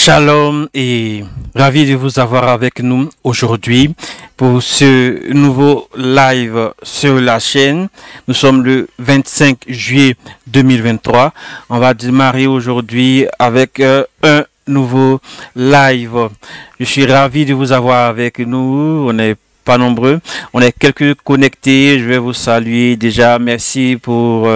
Shalom et ravi de vous avoir avec nous aujourd'hui pour ce nouveau live sur la chaîne. Nous sommes le 25 juillet 2023. On va démarrer aujourd'hui avec un nouveau live. Je suis ravi de vous avoir avec nous. On n'est pas nombreux, on est quelques connectés. Je vais vous saluer déjà. Merci pour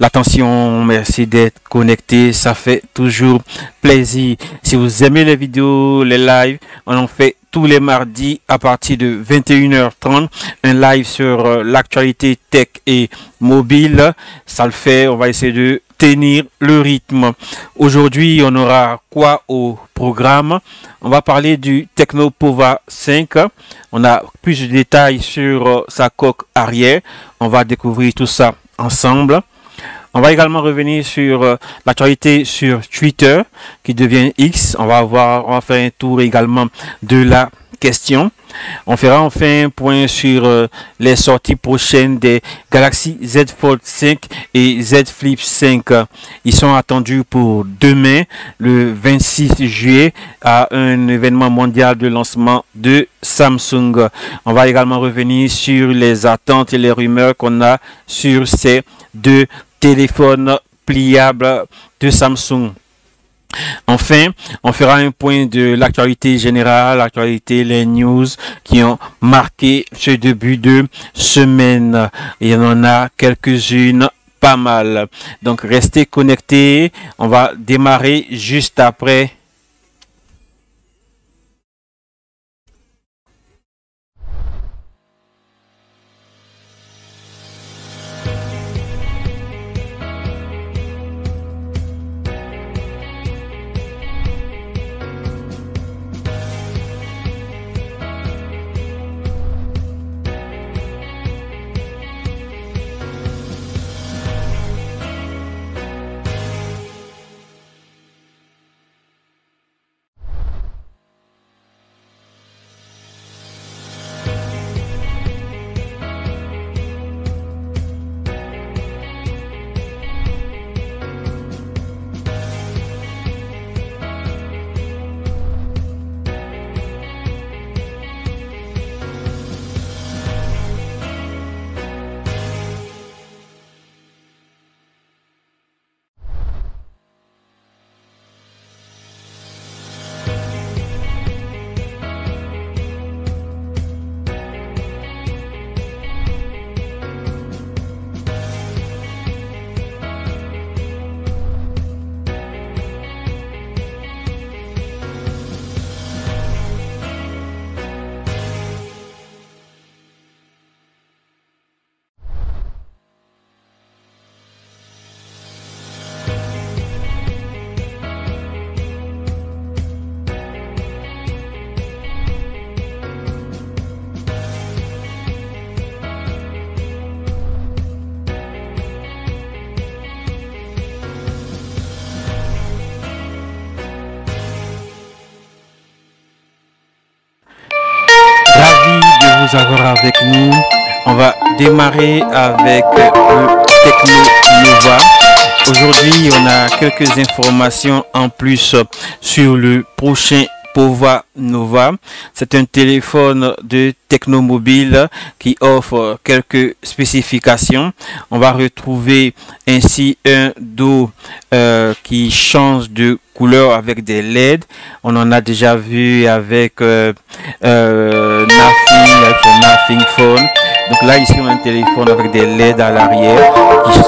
l'attention, merci d'être connectés, ça fait toujours plaisir. Si vous aimez les vidéos, les lives, on en fait tous les mardis à partir de 21h30, un live sur l'actualité tech et mobile. Ça le fait, on va essayer de tenir le rythme. Aujourd'hui, on aura quoi au programme? On va parler du Tecnopova 5. On a plus de détails sur sa coque arrière. On va découvrir tout ça ensemble. On va également revenir sur l'actualité sur Twitter qui devient X. On va faire un tour également de la question. On fera enfin un point sur les sorties prochaines des Galaxy Z Fold 5 et Z Flip 5. Ils sont attendus pour demain, le 26 juillet, à un événement mondial de lancement de Samsung. On va également revenir sur les attentes et les rumeurs qu'on a sur ces deux téléphones pliables de Samsung. Enfin, on fera un point de l'actualité générale, l'actualité, les news qui ont marqué ce début de semaine. Il y en a quelques-unes, pas mal. Donc, restez connectés. On va démarrer juste après. Avoir avec nous. On va démarrer avec le Tecnopova. Aujourd'hui, on a quelques informations en plus sur le prochain Pova Nova. C'est un téléphone de Tecnomobile qui offre quelques spécifications. On va retrouver ainsi un dos qui change de couleur avec des LED. On en a déjà vu avec Nothing Phone. Donc là ici on a un téléphone avec des LED à l'arrière qui sont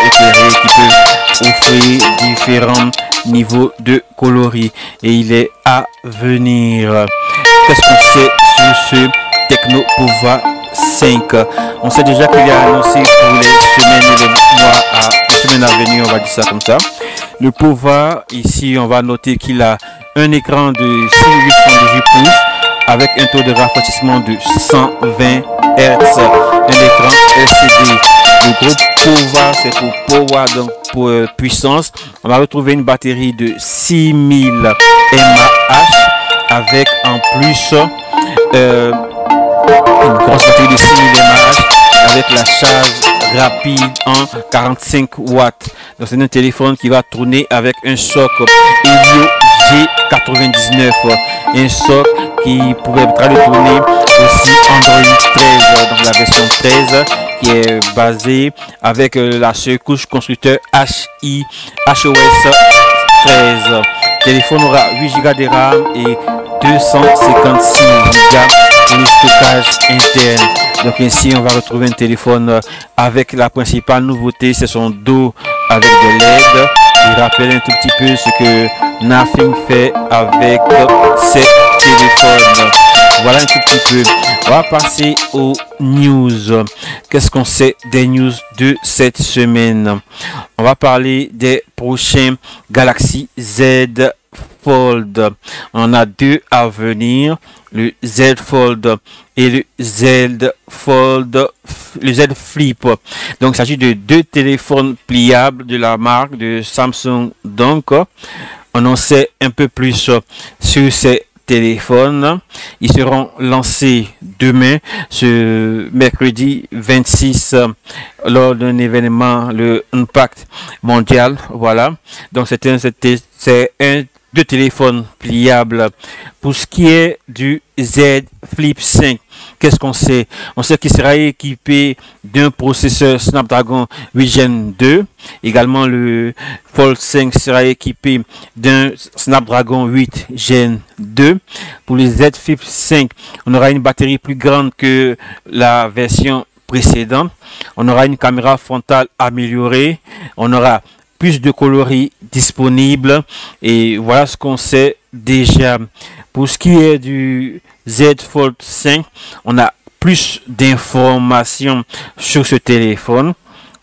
éclairés, qui peuvent offrir différents niveaux de coloris, et il est à venir. Qu'est-ce qu'on sait sur ce Tecnopova 5? On sait déjà qu'il est annoncé pour les semaines et les semaines à venir, on va dire ça comme ça. Le Pova, ici on va noter qu'il a un écran de 6,78 pouces avec un taux de rafraîchissement de 120 Hz, un écran LCD. Le groupe Pova, c'est pour Power, donc pour puissance. On va retrouver une batterie de 6000 mAh avec en plus une grosse batterie de 6000 mAh avec la charge rapide en 45 watts. Donc c'est un téléphone qui va tourner avec un socle Helio G99, un socle qui pourrait tourner aussi Android 13, donc la version 13 qui est basée avec la seule couche constructeur HOS 13. Le téléphone aura 8 Go de RAM et 256 Go pour le stockage interne. Donc ainsi on va retrouver un téléphone avec la principale nouveauté, c'est son dos avec des LED. Il rappelle un tout petit peu ce que Nothing fait avec ses téléphones. Voilà un tout petit peu. On va passer aux news. Qu'est-ce qu'on sait des news de cette semaine? On va parler des prochains Galaxy Z Fold. On a deux à venir, le Z Fold et le Z Fold, le Z Flip. Donc il s'agit de deux téléphones pliables de la marque de Samsung. Donc on en sait un peu plus sur ces téléphones. Ils seront lancés demain, ce mercredi 26, lors d'un événement, le Impact Mondial. Voilà. Donc c'est deux téléphones pliables. Pour ce qui est du Z Flip 5, qu'est-ce qu'on sait? On sait qu'il sera équipé d'un processeur Snapdragon 8 Gen 2. Également, le Fold 5 sera équipé d'un Snapdragon 8 Gen 2. Pour le Z Flip 5, on aura une batterie plus grande que la version précédente. On aura une caméra frontale améliorée. On aura plus de coloris disponibles. Et voilà ce qu'on sait déjà. Pour ce qui est du Z Fold 5, on a plus d'informations sur ce téléphone.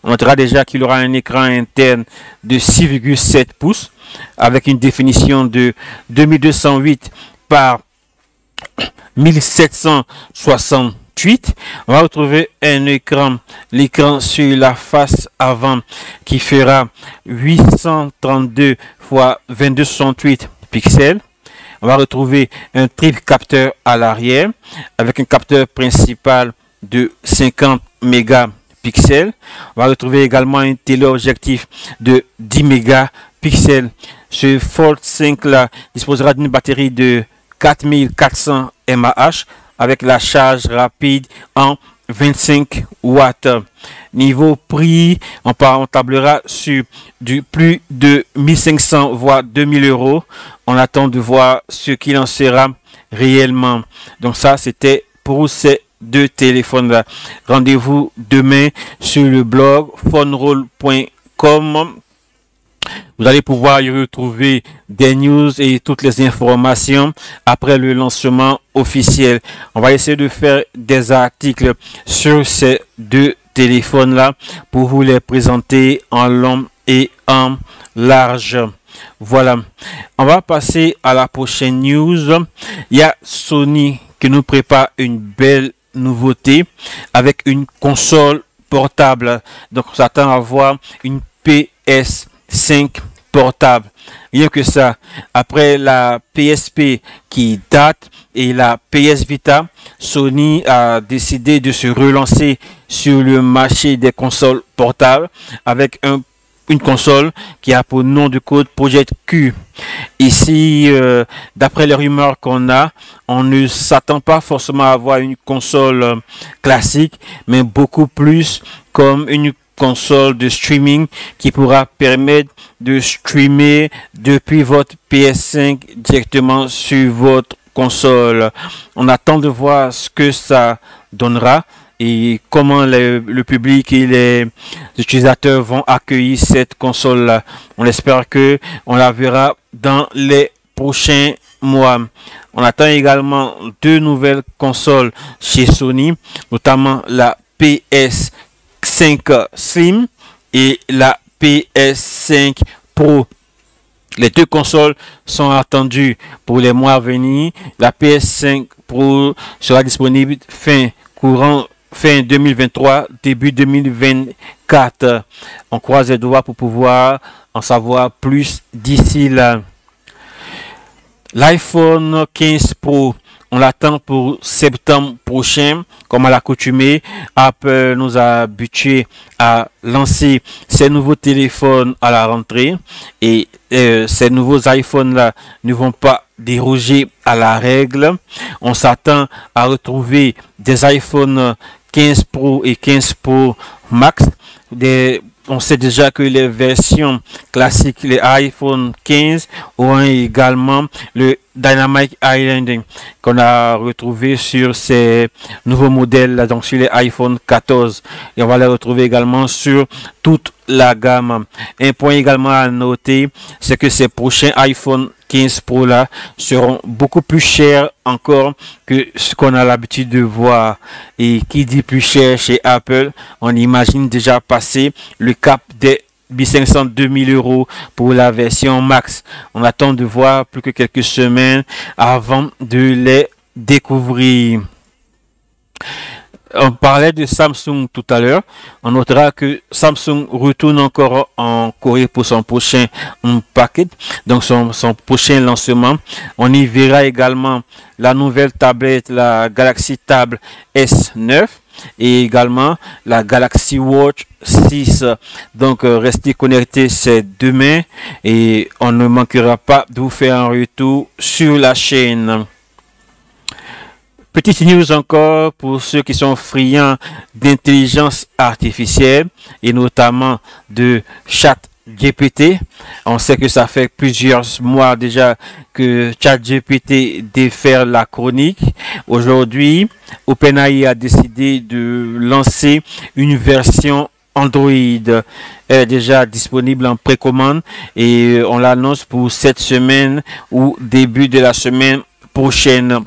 On notera déjà qu'il aura un écran interne de 6,7 pouces avec une définition de 2208 par 1768. On va retrouver l'écran sur la face avant qui fera 832 x 2268 pixels. On va retrouver un triple capteur à l'arrière avec un capteur principal de 50 mégapixels. On va retrouver également un téléobjectif de 10 mégapixels. Ce Fold 5 là disposera d'une batterie de 4400 mAh avec la charge rapide en 25 watts. Niveau prix, on tablera sur du plus de 1500 voire 2000 euros. On attend de voir ce qu'il en sera réellement. Donc ça, c'était pour ces deux téléphones là. Rendez-vous demain sur le blog phoneroll.com. Vous allez pouvoir y retrouver des news et toutes les informations après le lancement officiel. On va essayer de faire des articles sur ces deux téléphones-là pour vous les présenter en long et en large. Voilà. On va passer à la prochaine news. Il y a Sony qui nous prépare une belle nouveauté avec une console portable. Donc, on s'attend à voir une PS5 portable. Rien que ça, après la PSP qui date et la PS Vita, Sony a décidé de se relancer sur le marché des consoles portables avec une console qui a pour nom de code Project Q. Ici, d'après les rumeurs qu'on a, on ne s'attend pas forcément à avoir une console classique, mais beaucoup plus comme une console de streaming qui pourra permettre de streamer depuis votre PS5 directement sur votre console. On attend de voir ce que ça donnera et comment le public et les utilisateurs vont accueillir cette console-là. On espère que on la verra dans les prochains mois. On attend également deux nouvelles consoles chez Sony, notamment la PS5 Slim et la PS5 Pro. Les deux consoles sont attendues pour les mois à venir. La PS5 Pro sera disponible fin 2023, début 2024. On croise les doigts pour pouvoir en savoir plus d'ici là. L'iPhone 15 Pro, On l'attend pour septembre prochain. Comme à l'accoutumée, Apple nous a habitués à lancer ces nouveaux téléphones à la rentrée. Et ces nouveaux iPhones-là ne vont pas déroger à la règle. On s'attend à retrouver des iPhone 15 Pro et 15 Pro Max. On sait déjà que les versions classiques, les iPhone 15, auront également le Dynamic Island qu'on a retrouvé sur ces nouveaux modèles, donc sur les iPhone 14. Et on va les retrouver également sur toute la gamme. Un point également à noter, c'est que ces prochains iPhone 15 Pro là seront beaucoup plus chers encore que ce qu'on a l'habitude de voir. Et qui dit plus cher chez Apple, on imagine déjà passer le cap des 1500 2000 euros pour la version max. On attend de voir plus que quelques semaines avant de les découvrir. On parlait de Samsung tout à l'heure. On notera que Samsung retourne encore en Corée pour son prochain paquet, donc son prochain lancement. On y verra également la nouvelle tablette, la Galaxy Tab S9 et également la Galaxy Watch 6. Donc restez connectés, c'est demain et on ne manquera pas de vous faire un retour sur la chaîne. Petite news encore pour ceux qui sont friands d'intelligence artificielle et notamment de ChatGPT. On sait que ça fait plusieurs mois déjà que ChatGPT déferle la chronique. Aujourd'hui, OpenAI a décidé de lancer une version Android. Elle est déjà disponible en précommande et on l'annonce pour cette semaine ou début de la semaine prochaine.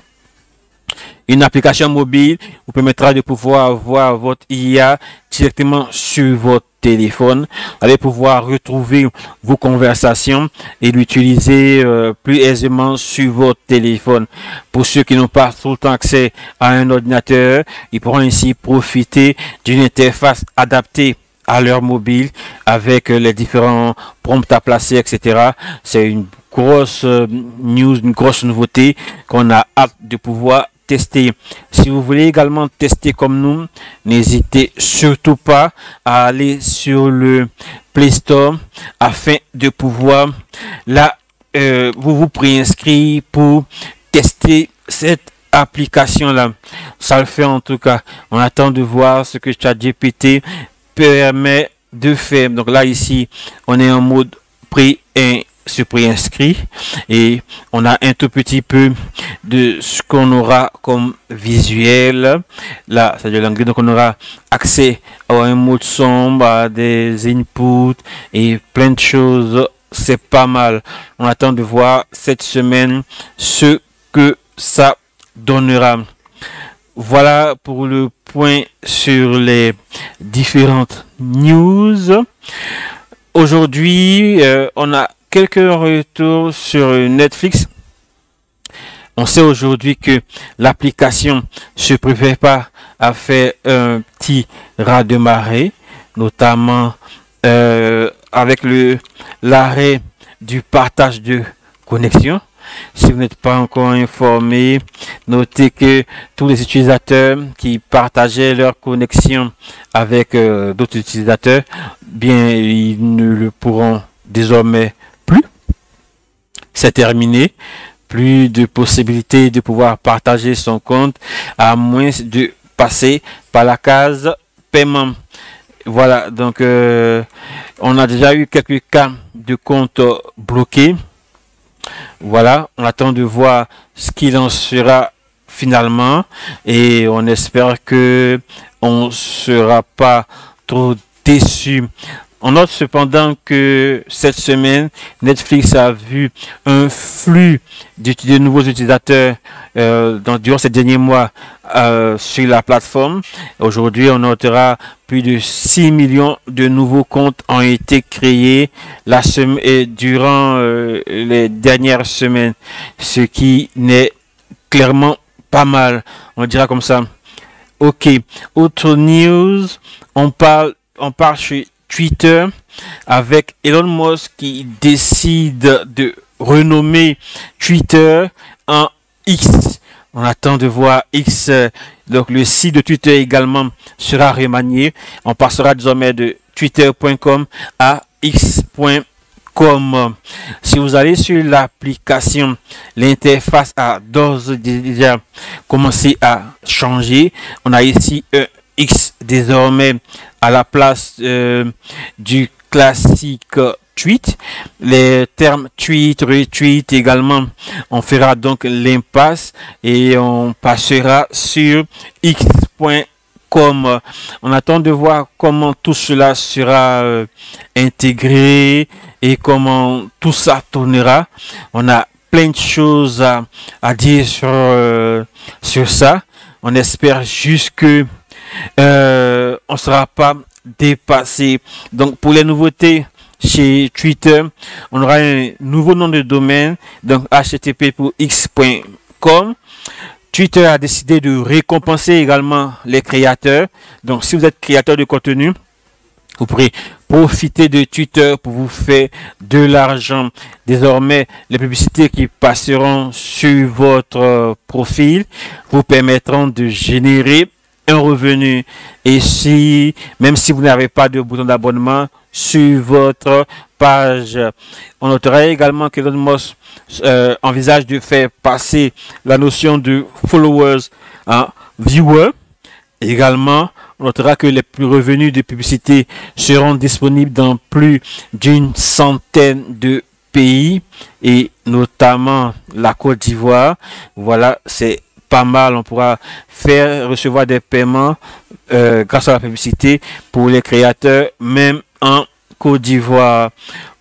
Une application mobile vous permettra de pouvoir voir votre IA directement sur votre téléphone. Vous allez pouvoir retrouver vos conversations et l'utiliser plus aisément sur votre téléphone. Pour ceux qui n'ont pas tout le temps accès à un ordinateur, ils pourront ainsi profiter d'une interface adaptée à leur mobile avec les différents prompts à placer, etc. C'est une grosse news, une grosse nouveauté qu'on a hâte de pouvoir tester. Si vous voulez également tester comme nous, n'hésitez surtout pas à aller sur le Play Store afin de pouvoir là vous préinscrire pour tester cette application là. Ça le fait en tout cas. On attend de voir ce que ChatGPT permet de faire. Donc là ici on est en mode préinscrit et on a un tout petit peu de ce qu'on aura comme visuel là, c'est de l'anglais, donc on aura accès à un mode sombre, à des inputs et plein de choses. C'est pas mal. On attend de voir cette semaine ce que ça donnera. Voilà pour le point sur les différentes news. Aujourd'hui, on a quelques retours sur Netflix. On sait aujourd'hui que l'application se prépare à faire un petit raz de marée, notamment avec l'arrêt du partage de connexion. Si vous n'êtes pas encore informé, notez que tous les utilisateurs qui partageaient leur connexion avec d'autres utilisateurs, bien, ils ne le pourront désormais plus. C'est terminé. Plus de possibilités de pouvoir partager son compte à moins de passer par la case paiement. Voilà, donc on a déjà eu quelques cas de comptes bloqués. Voilà, on attend de voir ce qu'il en sera finalement et on espère que on ne sera pas trop déçu. On note cependant que cette semaine, Netflix a vu un flux de nouveaux utilisateurs durant ces derniers mois sur la plateforme. Aujourd'hui, on notera plus de 6 millions de nouveaux comptes ont été créés durant les dernières semaines, ce qui n'est clairement pas mal. On dira comme ça. Ok. Autre news, on parle chez Twitter avec Elon Musk qui décide de renommer Twitter en X On attend de voir X. Donc le site de Twitter également sera remanié. On passera désormais de twitter.com à x.com. Si vous allez sur l'application, l'interface a d'ores et déjà commencé à changer. On a ici un X désormais à la place du classique tweet. Les termes tweet, retweet également, on fera donc l'impasse et on passera sur x.com. On attend de voir comment tout cela sera intégré et comment tout ça tournera. On a plein de choses à dire sur ça. On espère juste que on ne sera pas dépassé. Donc pour les nouveautés chez Twitter, on aura un nouveau nom de domaine, donc http pour x.com. Twitter a décidé de récompenser également les créateurs. Donc si vous êtes créateur de contenu, vous pourrez profiter de Twitter pour vous faire de l'argent. Désormais, les publicités qui passeront sur votre profil vous permettront de générer un revenu. Et si, même si vous n'avez pas de bouton d'abonnement sur votre page, on notera également que Elon Musk envisage de faire passer la notion de followers en viewers. Également, on notera que les revenus de publicité seront disponibles dans plus d'une centaine de pays et notamment la Côte d'Ivoire. Voilà, c'est pas mal. On pourra recevoir des paiements grâce à la publicité pour les créateurs, même en Côte d'Ivoire.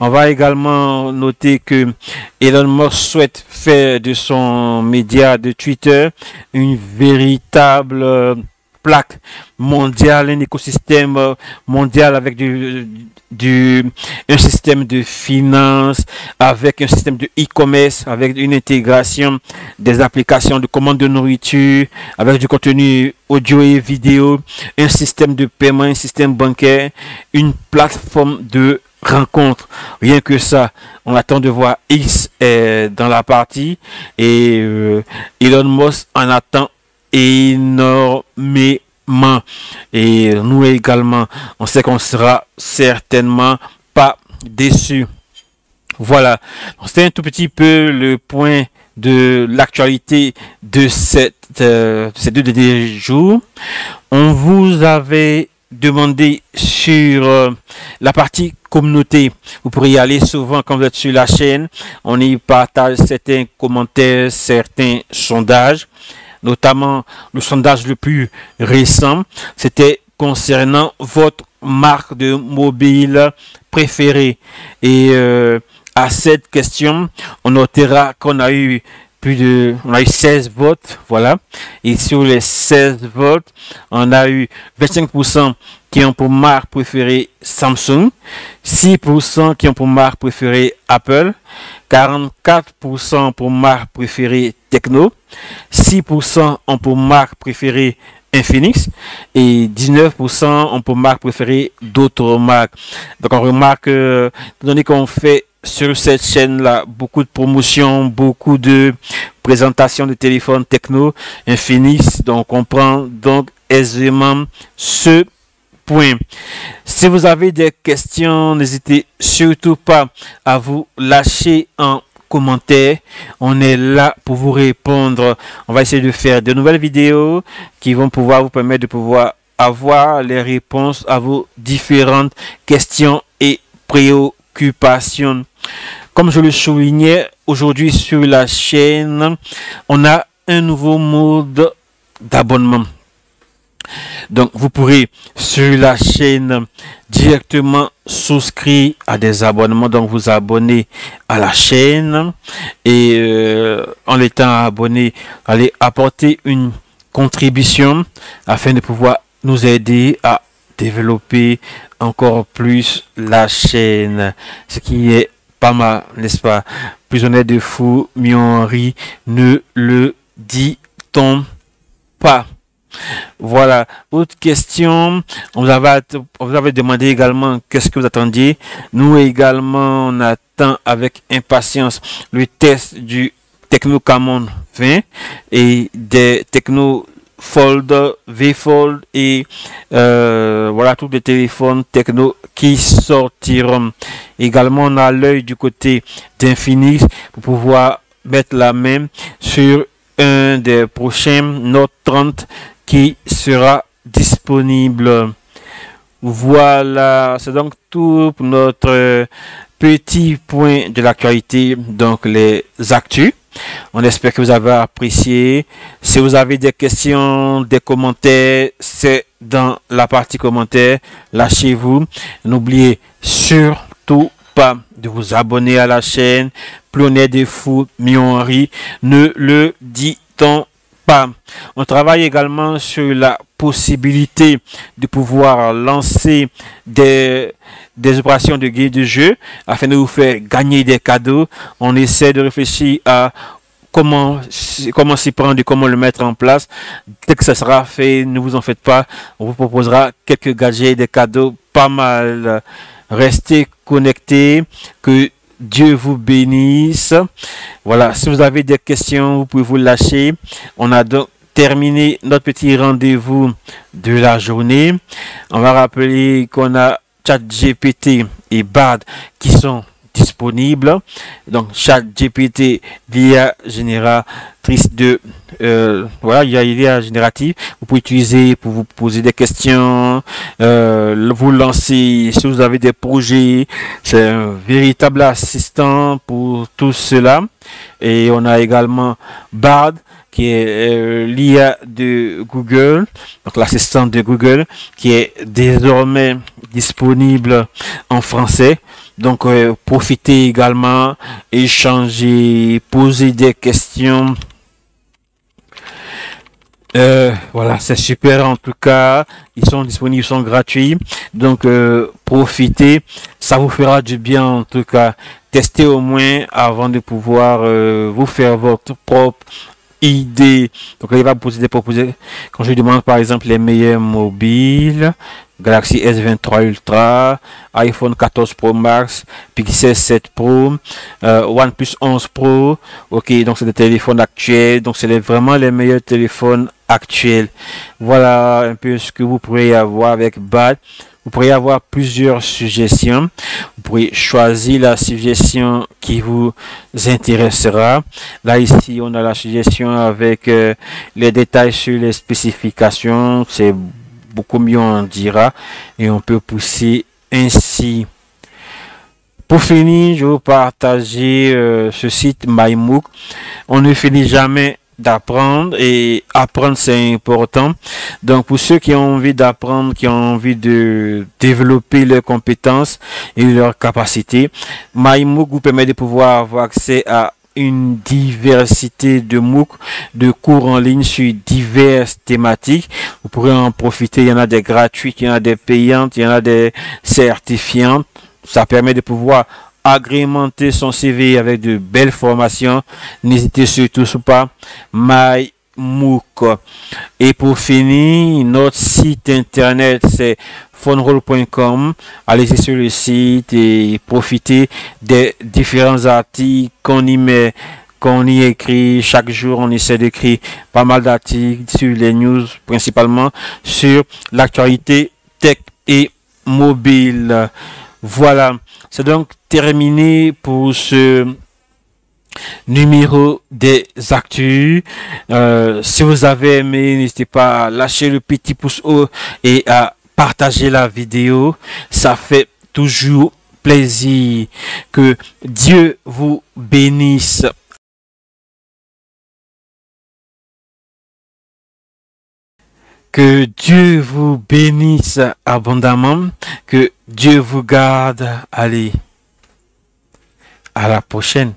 On va également noter que Elon Musk souhaite faire de son média de Twitter une véritable plaque mondiale, un écosystème mondial avec un système de finance, avec un système de e-commerce, avec une intégration des applications de commande de nourriture, avec du contenu audio et vidéo, un système de paiement, un système bancaire, une plateforme de rencontre. Rien que ça, on attend de voir X dans la partie et Elon Musk en attend énormément. Et nous également, on sait qu'on sera certainement pas déçus. Voilà, c'était un tout petit peu le point de l'actualité de ces 2 derniers jours. On vous avait demandé sur la partie communauté. Vous pourrez y aller souvent quand vous êtes sur la chaîne. On y partage certains commentaires, certains sondages. Notamment le sondage le plus récent, c'était concernant votre marque de mobile préférée. Et à cette question, on notera qu'on a eu 16 votes, voilà. Et sur les 16 votes, on a eu 25% qui ont pour marque préférée Samsung, 6% qui ont pour marque préférée Apple, 44% pour marque préférée Tecno, 6% ont pour marque préférée Infinix et 19% ont pour marque préférée d'autres marques. Donc on remarque que, donné qu'on fait sur cette chaîne là beaucoup de promotions, beaucoup de présentations de téléphones Tecno, Infinix, donc on prend donc aisément ce point. Si vous avez des questions, n'hésitez surtout pas à vous lâcher en commentaire. On est là pour vous répondre. On va essayer de faire de nouvelles vidéos qui vont pouvoir vous permettre de pouvoir avoir les réponses à vos différentes questions et préoccupations. Comme je le soulignais aujourd'hui sur la chaîne, on a un nouveau mode d'abonnement. Donc vous pourrez sur la chaîne directement souscrire à des abonnements, donc vous abonner à la chaîne et en étant abonné, allez apporter une contribution afin de pouvoir nous aider à développer encore plus la chaîne, ce qui est pas mal, n'est-ce pas? Plus on est de fou, mieux on rit, ne le dit-on pas? Voilà, autre question, on vous avait demandé également qu'est-ce que vous attendiez. Nous également, on attend avec impatience le test du Tecno Camon S20 et des Tecno Fold, V-Fold et voilà tous les téléphones Tecno qui sortiront. Également, on a l'œil du côté d'Infinix pour pouvoir mettre la main sur un des prochains Note 30 qui sera disponible. Voilà, c'est donc tout pour notre petit point de l'actualité, donc les actus. On espère que vous avez apprécié. Si vous avez des questions, des commentaires, c'est dans la partie commentaires. Lâchez-vous. N'oubliez surtout pas de vous abonner à la chaîne. Plus on est des fous, mieux on rit. Ne le dit-on pas. On travaille également sur la possibilité de pouvoir lancer des opérations de guide de jeu afin de vous faire gagner des cadeaux. On essaie de réfléchir à comment s'y prendre et comment le mettre en place. Dès que ça sera fait, ne vous en faites pas, on vous proposera quelques gadgets, des cadeaux pas mal. Restez connectés, que Dieu vous bénisse. Voilà, si vous avez des questions, vous pouvez vous lâcher. On a donc terminé notre petit rendez-vous de la journée. On va rappeler qu'on a ChatGPT et Bard qui sont disponibles. Donc ChatGPT, l'IA génératrice de voilà, l'IA générative. Vous pouvez utiliser pour vous poser des questions, vous lancer si vous avez des projets. C'est un véritable assistant pour tout cela. Et on a également Bard qui est l'IA de Google, donc l'assistant de Google, qui est désormais disponible en français. Donc profitez également, échanger, poser des questions. Voilà, c'est super en tout cas. Ils sont disponibles, ils sont gratuits. Donc profitez, ça vous fera du bien en tout cas. Testez au moins avant de pouvoir vous faire votre propre idée. Donc il va vous poser des propositions. Quand je lui demande par exemple les meilleurs mobiles, Galaxy S23 Ultra, iPhone 14 Pro Max, Pixel 7 Pro, OnePlus 11 Pro. Ok, donc c'est des téléphones actuels. Donc c'est vraiment les meilleurs téléphones actuels. Voilà un peu ce que vous pourrez avoir avec Bard. Vous pourrez avoir plusieurs suggestions. Vous pourrez choisir la suggestion qui vous intéressera. Là, ici, on a la suggestion avec les détails sur les spécifications. C'est beaucoup mieux, on dira. Et on peut pousser ainsi. Pour finir, je vais vous partager ce site MyMOOC. On ne finit jamais d'apprendre, et apprendre c'est important. Donc pour ceux qui ont envie d'apprendre, qui ont envie de développer leurs compétences et leurs capacités, MyMOOC vous permet de pouvoir avoir accès à une diversité de MOOC, de cours en ligne sur diverses thématiques. Vous pourrez en profiter. Il y en a des gratuites, il y en a des payantes, il y en a des certifiantes. Ça permet de pouvoir agrémenter son CV avec de belles formations. N'hésitez surtout pas. MyMOOC. Et pour finir, notre site internet c'est phoneroll.com. Allez sur le site et profitez des différents articles qu'on y met, qu'on y écrit. Chaque jour, on essaie d'écrire pas mal d'articles sur les news, principalement sur l'actualité tech et mobile. Voilà, c'est donc terminé pour ce numéro des actus. Si vous avez aimé, n'hésitez pas à lâcher le petit pouce haut et à partager la vidéo. Ça fait toujours plaisir. Que Dieu vous bénisse. Que Dieu vous bénisse abondamment. Que Dieu vous garde. Allez, à la prochaine.